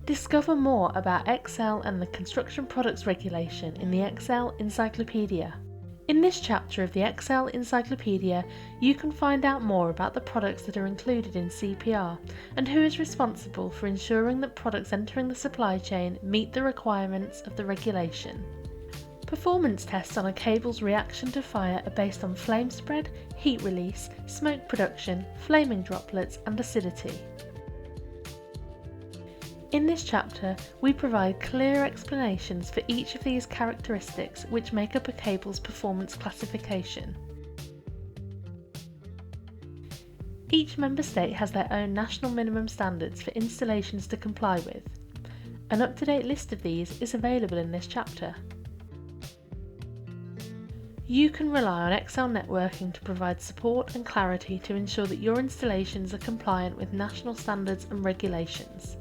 Discover more about Excel and the Construction Products Regulation in the Excel Encyclopedia. In this chapter of the Excel Encyclopedia, you can find out more about the products that are included in CPR and who is responsible for ensuring that products entering the supply chain meet the requirements of the regulation. Performance tests on a cable's reaction to fire are based on flame spread, heat release, smoke production, flaming droplets, and acidity. In this chapter, we provide clear explanations for each of these characteristics which make up a cable's performance classification. Each member state has their own national minimum standards for installations to comply with. An up-to-date list of these is available in this chapter. You can rely on Excel networking to provide support and clarity to ensure that your installations are compliant with national standards and regulations.